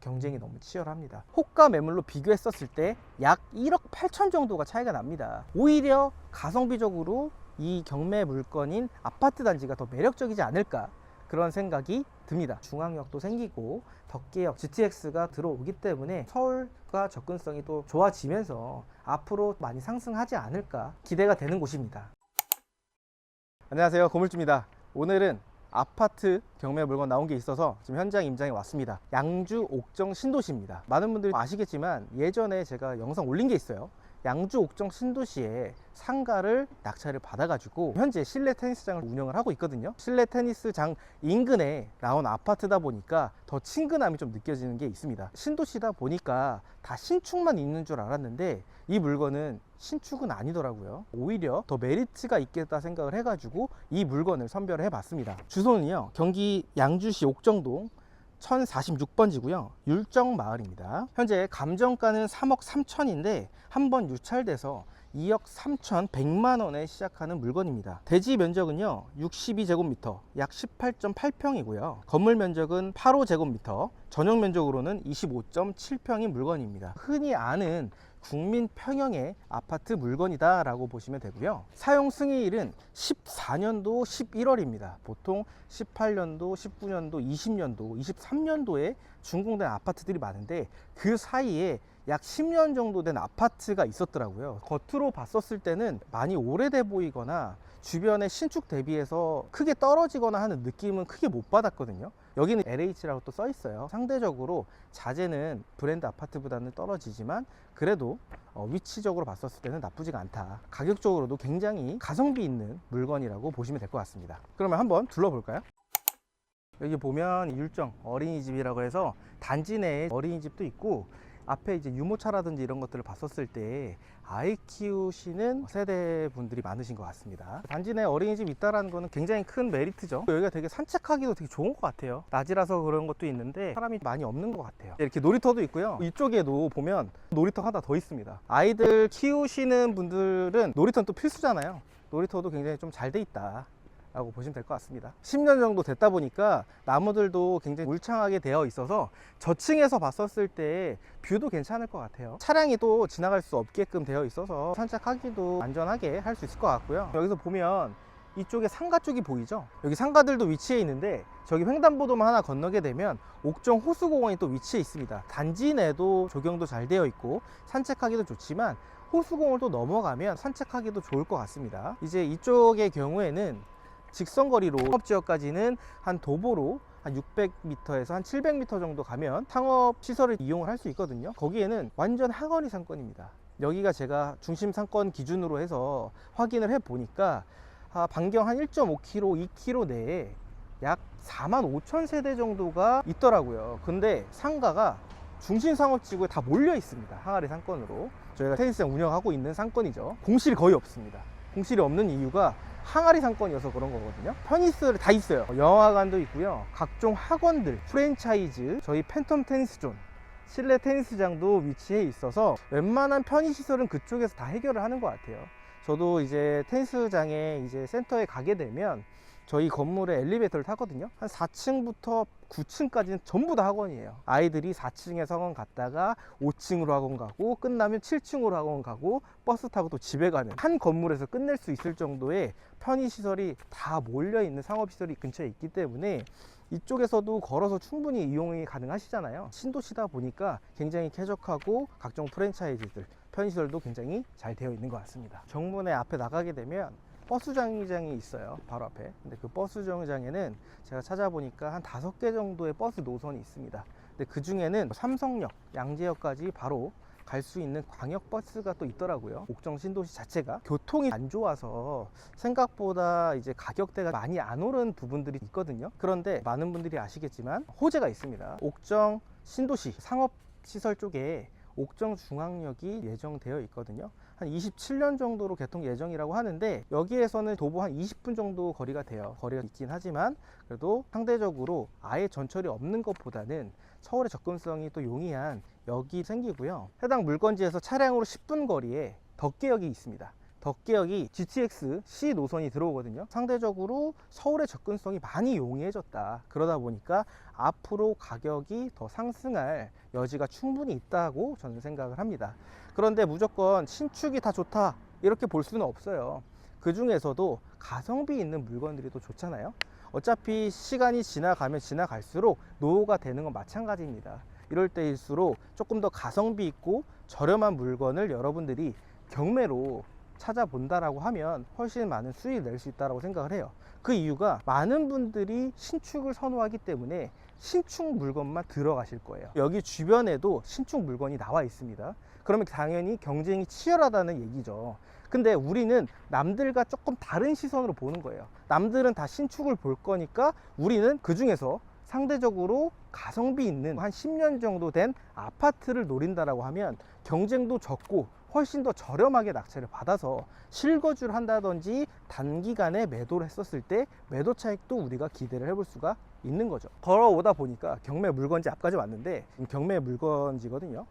경쟁이 너무 치열합니다. 호가 매물로 비교했었을 때 약 1억 8천 정도가 차이가 납니다. 오히려 가성비적으로 이 경매 물건인 아파트 단지가 더 매력적이지 않을까, 그런 생각이 듭니다. 중앙역도 생기고 덕계역, GTX가 들어오기 때문에 서울과 접근성이 또 좋아지면서 앞으로 많이 상승하지 않을까 기대가 되는 곳입니다. 안녕하세요, 고물주입니다. 오늘은 아파트 경매 물건 나온 게 있어서 지금 현장 임장에 왔습니다. 양주 옥정 신도시입니다. 많은 분들이 아시겠지만 예전에 제가 영상 올린 게 있어요. 양주 옥정 신도시에 상가를 낙찰을 받아가지고 현재 실내 테니스장을 운영을 하고 있거든요. 실내 테니스장 인근에 나온 아파트다 보니까 더 친근함이 좀 느껴지는 게 있습니다. 신도시다 보니까 다 신축만 있는 줄 알았는데 이 물건은 신축은 아니더라고요. 오히려 더 메리트가 있겠다 생각을 해가지고 이 물건을 선별을 해봤습니다. 주소는요, 경기 양주시 옥정동 1046번지고요. 율정마을입니다. 현재 감정가는 3억 3천인데 한번 유찰돼서 2억 3,100만원에 시작하는 물건입니다. 대지 면적은요 62제곱미터 약 18.8평이고요 건물 면적은 85제곱미터, 전용 면적으로는 25.7평인 물건입니다. 흔히 아는 국민 평형의 아파트 물건이다 라고 보시면 되고요. 사용 승인일은 14년도 11월입니다. 보통 18년도, 19년도, 20년도, 23년도에 준공된 아파트들이 많은데 그 사이에 약 10년 정도 된 아파트가 있었더라고요. 겉으로 봤었을 때는 많이 오래돼 보이거나 주변에 신축 대비해서 크게 떨어지거나 하는 느낌은 크게 못 받았거든요. 여기는 LH라고 또 써 있어요. 상대적으로 자재는 브랜드 아파트보다는 떨어지지만 그래도 위치적으로 봤었을 때는 나쁘지가 않다. 가격적으로도 굉장히 가성비 있는 물건이라고 보시면 될 것 같습니다. 그러면 한번 둘러볼까요? 여기 보면 율정 어린이집이라고 해서 단지 내에 어린이집도 있고 앞에 이제 유모차라든지 이런 것들을 봤었을 때 아이 키우시는 세대분들이 많으신 것 같습니다. 단지 내에 어린이집 있다라는 거는 굉장히 큰 메리트죠. 여기가 되게 산책하기도 되게 좋은 것 같아요. 낮이라서 그런 것도 있는데 사람이 많이 없는 것 같아요. 이렇게 놀이터도 있고요. 이쪽에도 보면 놀이터 하나 더 있습니다. 아이들 키우시는 분들은 놀이터는 또 필수잖아요. 놀이터도 굉장히 좀 잘 돼 있다 라고 보시면 될 것 같습니다. 10년 정도 됐다 보니까 나무들도 굉장히 울창하게 되어 있어서 저층에서 봤었을 때 뷰도 괜찮을 것 같아요. 차량이 또 지나갈 수 없게끔 되어 있어서 산책하기도 안전하게 할 수 있을 것 같고요. 여기서 보면 이쪽에 상가 쪽이 보이죠? 여기 상가들도 위치해 있는데 저기 횡단보도만 하나 건너게 되면 옥정 호수공원이 또 위치해 있습니다. 단지 내도 조경도 잘 되어 있고 산책하기도 좋지만 호수공원을 또 넘어가면 산책하기도 좋을 것 같습니다. 이제 이쪽의 경우에는 직선거리로 상업지역까지는 한 도보로 한 600m에서 한 700m 정도 가면 상업시설을 이용을 할 수 있거든요. 거기에는 완전 하거리 상권입니다. 여기가 제가 중심 상권 기준으로 해서 확인을 해 보니까 반경 한 1.5km, 2km 내에 약 45,000세대 정도가 있더라고요. 근데 상가가 중심 상업지구에 다 몰려 있습니다. 항아리 상권으로. 저희가 테니스장 운영하고 있는 상권이죠. 공실이 거의 없습니다. 공실이 없는 이유가 항아리 상권이어서 그런 거거든요. 편의시설이 다 있어요. 영화관도 있고요. 각종 학원들, 프랜차이즈, 저희 팬텀 테니스존, 실내 테니스장도 위치해 있어서 웬만한 편의시설은 그쪽에서 다 해결을 하는 것 같아요. 저도 이제 테니스장에 이제 센터에 가게 되면 저희 건물에 엘리베이터를 타거든요. 한 4층부터 9층까지는 전부 다 학원이에요. 아이들이 4층에서 학원 갔다가 5층으로 학원 가고 끝나면 7층으로 학원 가고 버스 타고 또 집에 가는, 한 건물에서 끝낼 수 있을 정도의 편의시설이 다 몰려있는 상업시설이 근처에 있기 때문에 이쪽에서도 걸어서 충분히 이용이 가능하시잖아요. 신도시다 보니까 굉장히 쾌적하고 각종 프랜차이즈들, 편의시설도 굉장히 잘 되어 있는 것 같습니다. 정문에 앞에 나가게 되면 버스 정류장이 있어요, 바로 앞에. 근데 그 버스 정류장에는 제가 찾아보니까 한 5개 정도의 버스 노선이 있습니다. 근데 그 중에는 삼성역, 양재역까지 바로 갈 수 있는 광역버스가 또 있더라고요. 옥정 신도시 자체가 교통이 안 좋아서 생각보다 이제 가격대가 많이 안 오른 부분들이 있거든요. 그런데 많은 분들이 아시겠지만 호재가 있습니다. 옥정 신도시 상업시설 쪽에 옥정 중앙역이 예정되어 있거든요. 한 27년 정도로 개통 예정이라고 하는데 여기에서는 도보 한 20분 정도 거리가 돼요. 거리가 있긴 하지만 그래도 상대적으로 아예 전철이 없는 것보다는 서울의 접근성이 또 용이한 역이 생기고요. 해당 물건지에서 차량으로 10분 거리에 덕계역이 있습니다. 덕계역이 GTX C 노선이 들어오거든요. 상대적으로 서울의 접근성이 많이 용이해졌다. 그러다 보니까 앞으로 가격이 더 상승할 여지가 충분히 있다고 저는 생각을 합니다. 그런데 무조건 신축이 다 좋다 이렇게 볼 수는 없어요. 그 중에서도 가성비 있는 물건들이 더 좋잖아요. 어차피 시간이 지나가면 지나갈수록 노후가 되는 건 마찬가지입니다. 이럴 때일수록 조금 더 가성비 있고 저렴한 물건을 여러분들이 경매로 찾아본다라고 하면 훨씬 많은 수익을 낼 수 있다고 생각을 해요. 그 이유가 많은 분들이 신축을 선호하기 때문에 신축 물건만 들어가실 거예요. 여기 주변에도 신축 물건이 나와 있습니다. 그러면 당연히 경쟁이 치열하다는 얘기죠. 근데 우리는 남들과 조금 다른 시선으로 보는 거예요. 남들은 다 신축을 볼 거니까 우리는 그 중에서 상대적으로 가성비 있는 한 10년 정도 된 아파트를 노린다라고 하면 경쟁도 적고 훨씬 더 저렴하게 낙찰을 받아서 실거주를 한다든지 단기간에 매도를 했었을 때 매도 차익도 우리가 기대를 해볼 수가 있는 거죠. 걸어오다 보니까 경매 물건지 앞까지 왔는데 경매 물건지거든요.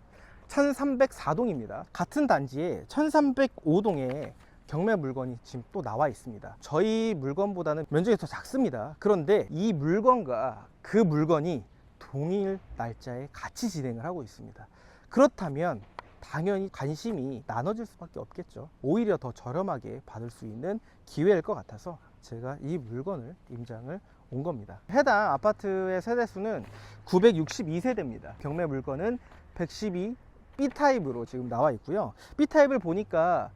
1304동입니다. 같은 단지에 1305동에 경매 물건이 지금 또 나와 있습니다. 저희 물건보다는 면적이 더 작습니다. 그런데 이 물건과 그 물건이 동일 날짜에 같이 진행을 하고 있습니다. 그렇다면 당연히 관심이 나눠질 수밖에 없겠죠. 오히려 더 저렴하게 받을 수 있는 기회일 것 같아서 제가 이 물건을 임장을 온 겁니다. 해당 아파트의 세대수는 962세대입니다. 경매 물건은 112 B타입으로 지금 나와 있고요. B타입을 보니까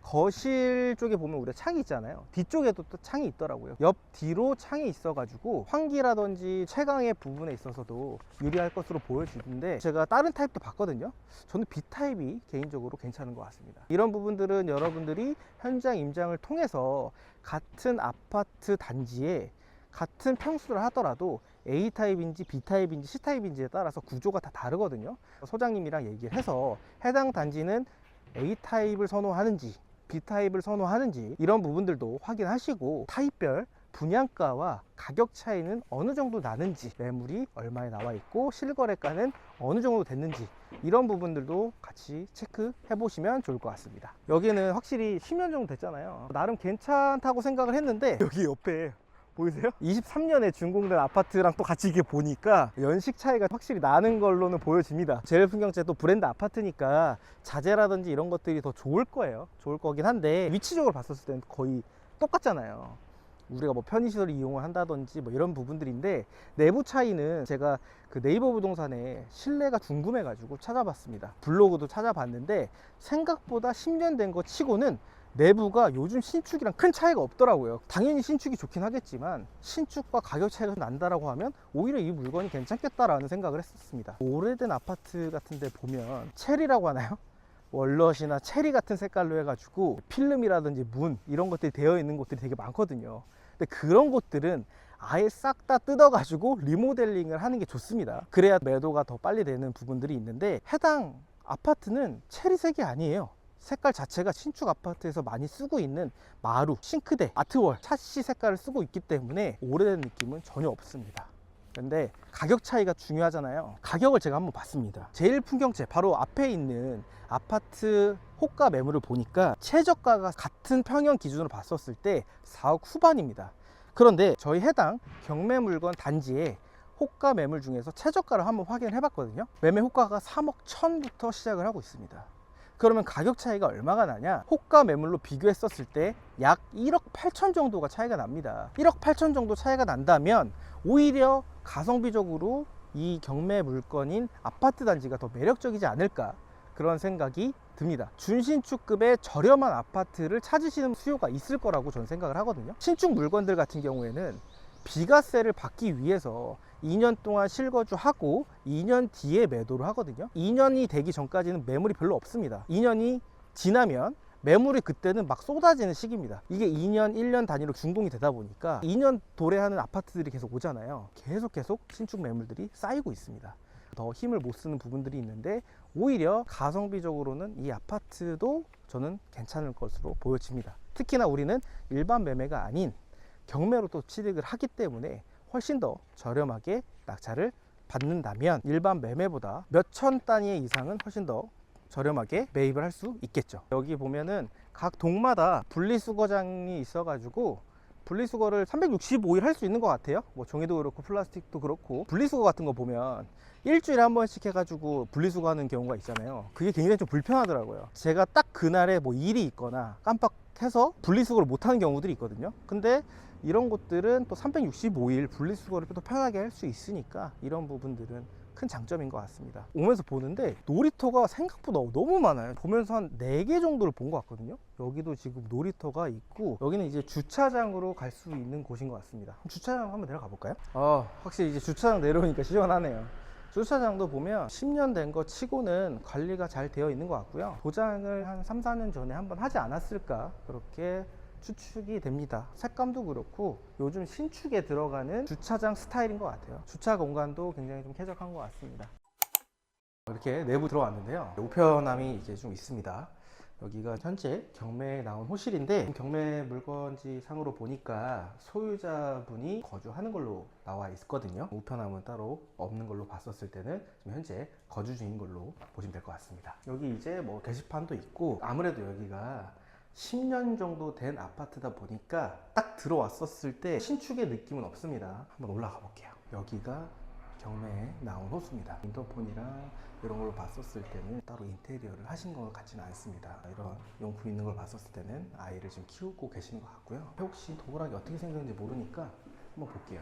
거실 쪽에 보면 우리가 창이 있잖아요. 뒤쪽에도 또 창이 있더라고요. 옆 뒤로 창이 있어가지고 환기라든지 채광의 부분에 있어서도 유리할 것으로 보여지는데 제가 다른 타입도 봤거든요. 저는 B타입이 개인적으로 괜찮은 것 같습니다. 이런 부분들은 여러분들이 현장 임장을 통해서 같은 아파트 단지에 같은 평수를 하더라도 A타입인지 B타입인지 C타입인지에 따라서 구조가 다 다르거든요. 소장님이랑 얘기를 해서 해당 단지는 A타입을 선호하는지 B타입을 선호하는지 이런 부분들도 확인하시고 타입별 분양가와 가격 차이는 어느 정도 나는지, 매물이 얼마에 나와 있고 실거래가는 어느 정도 됐는지 이런 부분들도 같이 체크해 보시면 좋을 것 같습니다. 여기는 확실히 10년 정도 됐잖아요. 나름 괜찮다고 생각을 했는데 여기 옆에 보이세요? 23년에 준공된 아파트랑 또 같이 이렇게 보니까 연식 차이가 확실히 나는 걸로는 보여집니다. 제일풍경채 또 브랜드 아파트니까 자재라든지 이런 것들이 더 좋을 거예요. 좋을 거긴 한데 위치적으로 봤었을 때는 거의 똑같잖아요. 우리가 뭐 편의시설 이용을 한다든지 뭐 이런 부분들인데 내부 차이는 제가 그 네이버 부동산에 실내가 궁금해 가지고 찾아봤습니다. 블로그도 찾아봤는데 생각보다 10년 된 거 치고는 내부가 요즘 신축이랑 큰 차이가 없더라고요. 당연히 신축이 좋긴 하겠지만 신축과 가격 차이가 난다라고 하면 오히려 이 물건이 괜찮겠다라는 생각을 했었습니다. 오래된 아파트 같은 데 보면 체리라고 하나요? 월넛이나 체리 같은 색깔로 해가지고 필름이라든지 문 이런 것들이 되어 있는 곳들이 되게 많거든요. 근데 그런 곳들은 아예 싹 다 뜯어가지고 리모델링을 하는 게 좋습니다. 그래야 매도가 더 빨리 되는 부분들이 있는데 해당 아파트는 체리색이 아니에요. 색깔 자체가 신축 아파트에서 많이 쓰고 있는 마루, 싱크대, 아트월, 샤시 색깔을 쓰고 있기 때문에 오래된 느낌은 전혀 없습니다. 근데 가격 차이가 중요하잖아요. 가격을 제가 한번 봤습니다. 제일풍경채 바로 앞에 있는 아파트 호가 매물을 보니까 최저가가 같은 평형 기준으로 봤었을 때 4억 후반입니다. 그런데 저희 해당 경매 물건 단지에 호가 매물 중에서 최저가를 한번 확인을 해봤거든요. 매매 호가가 3억 1천부터 시작을 하고 있습니다. 그러면 가격 차이가 얼마가 나냐? 호가 매물로 비교했었을 때 약 1억 8천 정도가 차이가 납니다. 1억 8천 정도 차이가 난다면 오히려 가성비적으로 이 경매 물건인 아파트 단지가 더 매력적이지 않을까, 그런 생각이 듭니다. 준신축급의 저렴한 아파트를 찾으시는 수요가 있을 거라고 저는 생각을 하거든요. 신축 물건들 같은 경우에는 비과세를 받기 위해서 2년 동안 실거주하고 2년 뒤에 매도를 하거든요. 2년이 되기 전까지는 매물이 별로 없습니다. 2년이 지나면 매물이 그때는 막 쏟아지는 시기입니다. 이게 2년, 1년 단위로 준공이 되다 보니까 2년 도래하는 아파트들이 계속 오잖아요. 계속 신축 매물들이 쌓이고 있습니다. 더 힘을 못 쓰는 부분들이 있는데 오히려 가성비적으로는 이 아파트도 저는 괜찮을 것으로 보여집니다. 특히나 우리는 일반 매매가 아닌 경매로 또 취득을 하기 때문에 훨씬 더 저렴하게 낙찰을 받는다면 일반 매매보다 몇천 단위 이상은 훨씬 더 저렴하게 매입을 할 수 있겠죠. 여기 보면은 각 동마다 분리수거장이 있어가지고 분리수거를 365일 할 수 있는 것 같아요. 뭐 종이도 그렇고 플라스틱도 그렇고, 분리수거 같은 거 보면 일주일에 한 번씩 해가지고 분리수거하는 경우가 있잖아요. 그게 굉장히 좀 불편하더라고요. 제가 딱 그날에 뭐 일이 있거나 깜빡해서 분리수거를 못하는 경우들이 있거든요. 근데 이런 곳들은 또 365일 분리수거를 또 편하게 할 수 있으니까 이런 부분들은 큰 장점인 것 같습니다. 오면서 보는데 놀이터가 생각보다 너무 많아요. 보면서 한 4개 정도를 본 것 같거든요. 여기도 지금 놀이터가 있고, 여기는 이제 주차장으로 갈 수 있는 곳인 것 같습니다. 주차장 한번 내려가 볼까요? 확실히 이제 주차장 내려오니까 시원하네요. 주차장도 보면 10년 된 거 치고는 관리가 잘 되어 있는 것 같고요. 도장을 한 3, 4년 전에 한번 하지 않았을까, 그렇게 추측이 됩니다. 색감도 그렇고 요즘 신축에 들어가는 주차장 스타일인 것 같아요. 주차 공간도 굉장히 좀 쾌적한 것 같습니다. 이렇게 내부 들어왔는데요, 우편함이 이제 좀 있습니다. 여기가 현재 경매에 나온 호실인데, 경매 물건지 상으로 보니까 소유자분이 거주하는 걸로 나와 있거든요. 우편함은 따로 없는 걸로 봤었을 때는 지금 현재 거주 중인 걸로 보시면 될 것 같습니다. 여기 이제 뭐 게시판도 있고, 아무래도 여기가 10년 정도 된 아파트다 보니까 딱 들어왔었을 때 신축의 느낌은 없습니다. 한번 올라가 볼게요. 여기가 경매에 나온 호수입니다. 인터폰이랑 이런 걸로 봤었을 때는 따로 인테리어를 하신 것 같지는 않습니다. 이런 용품 있는 걸 봤었을 때는 아이를 지금 키우고 계시는 것 같고요. 혹시 도어락이 어떻게 생겼는지 모르니까 한번 볼게요.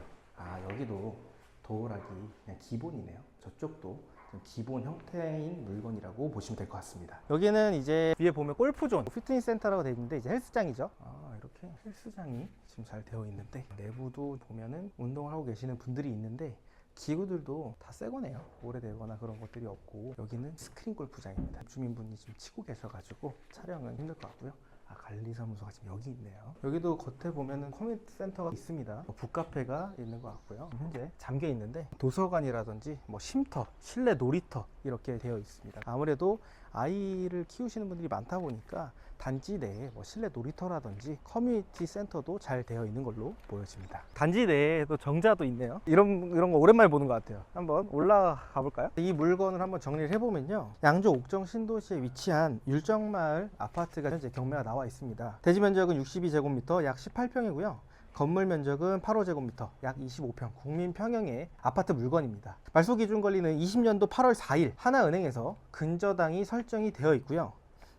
여기도 도어락이 그냥 기본이네요. 저쪽도 기본 형태인 물건이라고 보시면 될 것 같습니다. 여기는 이제 위에 보면 골프존, 피트니스 센터라고 되어 있는데 이제 헬스장이죠. 이렇게 헬스장이 지금 잘 되어 있는데, 내부도 보면은 운동을 하고 계시는 분들이 있는데 기구들도 다 새 거네요. 오래되거나 그런 것들이 없고, 여기는 스크린 골프장입니다. 주민분이 지금 치고 계셔가지고 촬영은 힘들 것 같고요. 관리사무소가 지금 여기 있네요. 여기도 겉에 보면은 커뮤니티 센터가 있습니다. 북카페가 있는 것 같고요. 현재 잠겨 있는데 도서관이라든지 뭐 쉼터, 실내 놀이터 이렇게 되어 있습니다. 아무래도 아이를 키우시는 분들이 많다 보니까 단지 내에 뭐 실내 놀이터라든지 커뮤니티 센터도 잘 되어 있는 걸로 보여집니다. 단지 내에도 정자도 있네요. 이런 거 오랜만에 보는 것 같아요. 한번 올라가 볼까요? 이 물건을 한번 정리를 해보면요, 양주 옥정 신도시에 위치한 율정마을 아파트가 현재 경매가 나와 있습니다. 대지 면적은 62제곱미터, 약 18평이고요. 건물 면적은 8호제곱미터, 약 25평, 국민 평형의 아파트 물건입니다. 말소 기준 권리는 20년도 8월 4일 하나은행에서 근저당이 설정이 되어 있고요.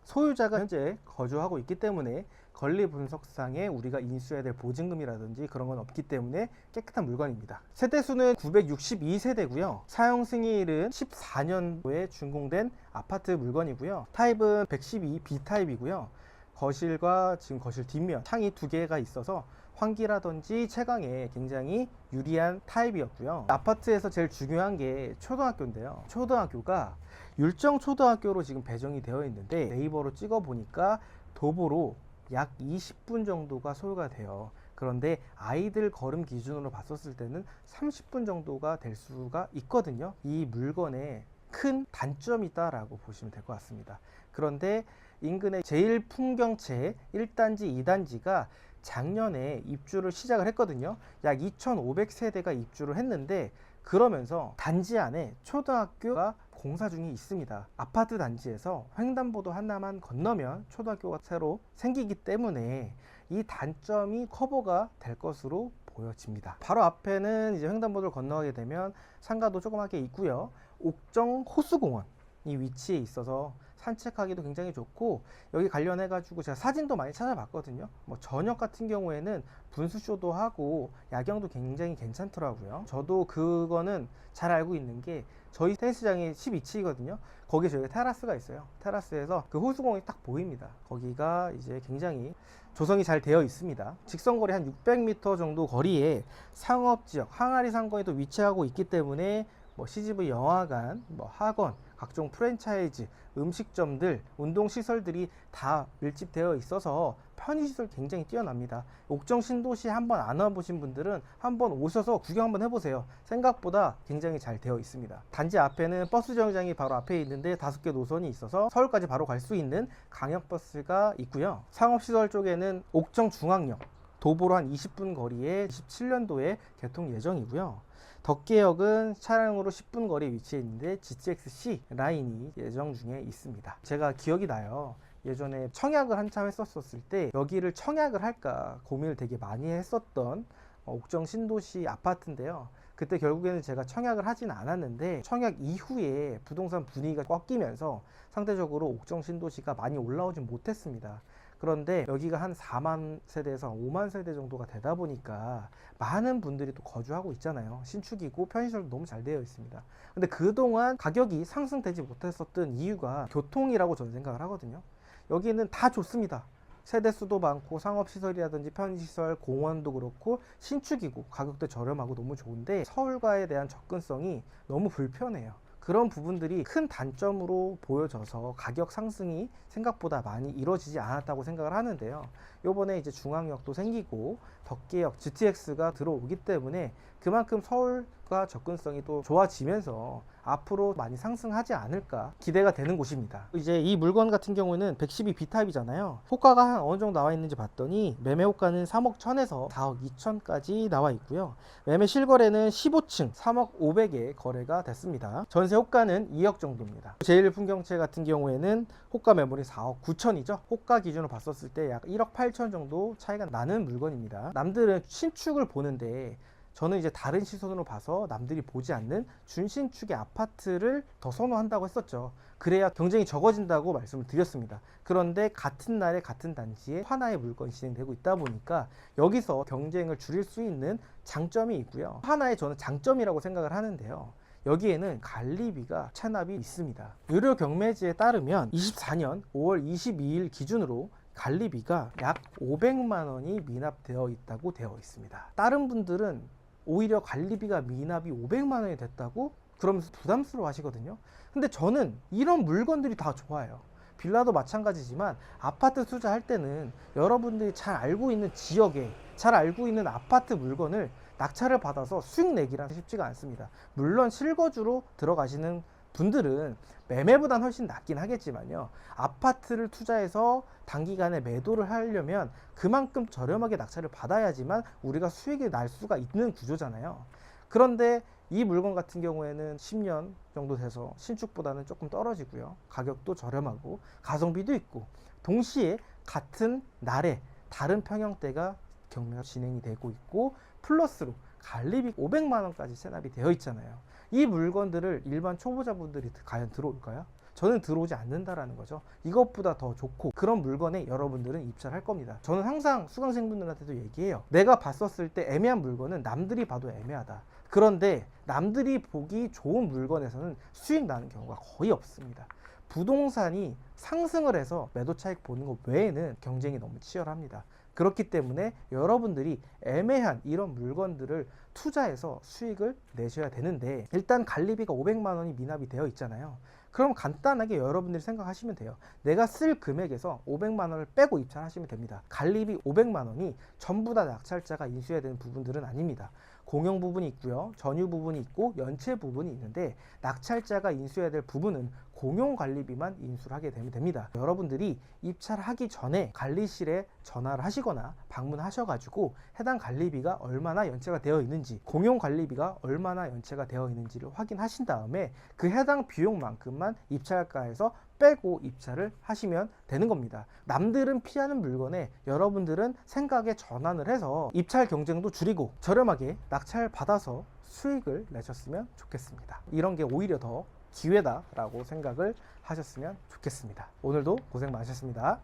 소유자가 현재 거주하고 있기 때문에 권리 분석상에 우리가 인수해야 될 보증금이라든지 그런 건 없기 때문에 깨끗한 물건입니다. 세대수는 962세대고요. 사용 승인일은 14년도에 준공된 아파트 물건이고요. 타입은 112B 타입이고요. 거실과 지금 거실 뒷면 창이 2개가 있어서 환기라든지 채광에 굉장히 유리한 타입이었고요. 아파트에서 제일 중요한 게 초등학교인데요. 초등학교가 율정초등학교로 지금 배정이 되어 있는데, 네이버로 찍어 보니까 도보로 약 20분 정도가 소요가 돼요. 그런데 아이들 걸음 기준으로 봤었을 때는 30분 정도가 될 수가 있거든요. 이 물건에 큰 단점이 있다라고 보시면 될 것 같습니다. 그런데 인근의 제1풍경채 1단지, 2단지가 작년에 입주를 시작을 했거든요. 약 2,500세대가 입주를 했는데, 그러면서 단지 안에 초등학교가 공사 중이 있습니다. 아파트 단지에서 횡단보도 하나만 건너면 초등학교가 새로 생기기 때문에 이 단점이 커버가 될 것으로 보여집니다. 바로 앞에는 이제 횡단보도를 건너가게 되면 상가도 조그맣게 있고요. 옥정 호수공원이 위치해 있어서 산책하기도 굉장히 좋고, 여기 관련해 가지고 제가 사진도 많이 찾아봤거든요. 뭐 저녁 같은 경우에는 분수쇼도 하고 야경도 굉장히 괜찮더라고요. 저도 그거는 잘 알고 있는 게, 저희 테니스장이 12층이거든요. 거기에 저희가 테라스가 있어요. 테라스에서 그 호수공원이 딱 보입니다. 거기가 이제 굉장히 조성이 잘 되어 있습니다. 직선거리 한 600m 정도 거리에 상업지역, 항아리 상권에도 위치하고 있기 때문에 뭐 CGV 영화관, 뭐 학원, 각종 프랜차이즈, 음식점들, 운동시설들이 다 밀집되어 있어서 편의시설 굉장히 뛰어납니다. 옥정 신도시 한번 안 와보신 분들은 한번 오셔서 구경 한번 해보세요. 생각보다 굉장히 잘 되어 있습니다. 단지 앞에는 버스 정류장이 바로 앞에 있는데 5개 노선이 있어서 서울까지 바로 갈 수 있는 강역버스가 있고요. 상업시설 쪽에는 옥정 중앙역, 도보로 한 20분 거리에 27년도에 개통 예정이고요. 덕계역은 차량으로 10분 거리에 위치해 있는데 GTX-C 라인이 예정 중에 있습니다. 제가 기억이 나요. 예전에 청약을 한참 했었을 때 여기를 청약을 할까 고민을 되게 많이 했었던 옥정 신도시 아파트인데요. 그때 결국에는 제가 청약을 하진 않았는데 청약 이후에 부동산 분위기가 꺾이면서 상대적으로 옥정 신도시가 많이 올라오진 못했습니다. 그런데 여기가 한 4만 세대에서 5만 세대 정도가 되다 보니까 많은 분들이 또 거주하고 있잖아요. 신축이고 편의시설도 너무 잘 되어 있습니다. 근데 그동안 가격이 상승되지 못했었던 이유가 교통이라고 저는 생각을 하거든요. 여기는 다 좋습니다. 세대수도 많고 상업시설이라든지 편의시설, 공원도 그렇고 신축이고 가격도 저렴하고 너무 좋은데 서울과에 대한 접근성이 너무 불편해요. 그런 부분들이 큰 단점으로 보여져서 가격 상승이 생각보다 많이 이루어지지 않았다고 생각을 하는데요. 요번에 이제 중앙역도 생기고 덕계역 GTX가 들어오기 때문에 그만큼 서울과 접근성이 또 좋아지면서 앞으로 많이 상승하지 않을까 기대가 되는 곳입니다. 이제 이 물건 같은 경우는 112 B타입이잖아요. 호가가 한 어느 정도 나와 있는지 봤더니 매매 호가는 3억 1000에서 4억 2천까지 나와 있고요. 매매 실거래는 15층 3억 500에 거래가 됐습니다. 전세 호가는 2억 정도입니다. 제일풍경채 같은 경우에는 호가 매물이 4억 9천이죠. 호가 기준으로 봤었을 때 약 1억 8천 정도 차이가 나는 물건입니다. 남들은 신축을 보는데 저는 이제 다른 시선으로 봐서 남들이 보지 않는 준신축의 아파트를 더 선호한다고 했었죠. 그래야 경쟁이 적어진다고 말씀을 드렸습니다. 그런데 같은 날에 같은 단지에 하나의 물건이 진행되고 있다 보니까 여기서 경쟁을 줄일 수 있는 장점이 있고요. 하나의 저는 장점이라고 생각을 하는데요. 여기에는 관리비가 체납이 있습니다. 유료 경매지에 따르면 24년 5월 22일 기준으로 관리비가 약 500만 원이 미납되어 있다고 되어 있습니다. 다른 분들은 오히려 관리비가 미납이 500만 원이 됐다고 그러면서 부담스러워 하시거든요. 근데 저는 이런 물건들이 다 좋아요. 빌라도 마찬가지지만 아파트 투자할 때는 여러분들이 잘 알고 있는 지역에 잘 알고 있는 아파트 물건을 낙찰을 받아서 수익 내기란 쉽지가 않습니다. 물론 실거주로 들어가시는 분들은 매매보단 훨씬 낫긴 하겠지만요. 아파트를 투자해서 단기간에 매도를 하려면 그만큼 저렴하게 낙찰을 받아야지만 우리가 수익이 날 수가 있는 구조잖아요. 그런데 이 물건 같은 경우에는 10년 정도 돼서 신축보다는 조금 떨어지고요. 가격도 저렴하고 가성비도 있고 동시에 같은 날에 다른 평형대가 경매가 진행이 되고 있고 플러스로 관리비 500만 원까지 체납이 되어 있잖아요. 이 물건들을 일반 초보자분들이 과연 들어올까요? 저는 들어오지 않는다라는 거죠. 이것보다 더 좋고 그런 물건에 여러분들은 입찰할 겁니다. 저는 항상 수강생분들한테도 얘기해요. 내가 봤었을 때 애매한 물건은 남들이 봐도 애매하다. 그런데 남들이 보기 좋은 물건에서는 수익 나는 경우가 거의 없습니다. 부동산이 상승을 해서 매도 차익 보는 것 외에는 경쟁이 너무 치열합니다. 그렇기 때문에 여러분들이 애매한 이런 물건들을 투자해서 수익을 내셔야 되는데 일단 관리비가 500만 원이 미납이 되어 있잖아요. 그럼 간단하게 여러분들이 생각하시면 돼요. 내가 쓸 금액에서 500만 원을 빼고 입찰하시면 됩니다. 관리비 500만 원이 전부 다 낙찰자가 인수해야 되는 부분들은 아닙니다. 공용 부분이 있고요. 전유 부분이 있고 연체 부분이 있는데 낙찰자가 인수해야 될 부분은 공용 관리비만 인수를 하게 되면 됩니다. 여러분들이 입찰하기 전에 관리실에 전화를 하시거나 방문하셔가지고 해당 관리비가 얼마나 연체가 되어 있는지 공용 관리비가 얼마나 연체가 되어 있는지를 확인하신 다음에 그 해당 비용만큼만 입찰가에서 빼고 입찰을 하시면 되는 겁니다. 남들은 피하는 물건에 여러분들은 생각에 전환을 해서 입찰 경쟁도 줄이고 저렴하게 낙찰 받아서 수익을 내셨으면 좋겠습니다. 이런 게 오히려 더 기회다라고 생각을 하셨으면 좋겠습니다. 오늘도 고생 많으셨습니다.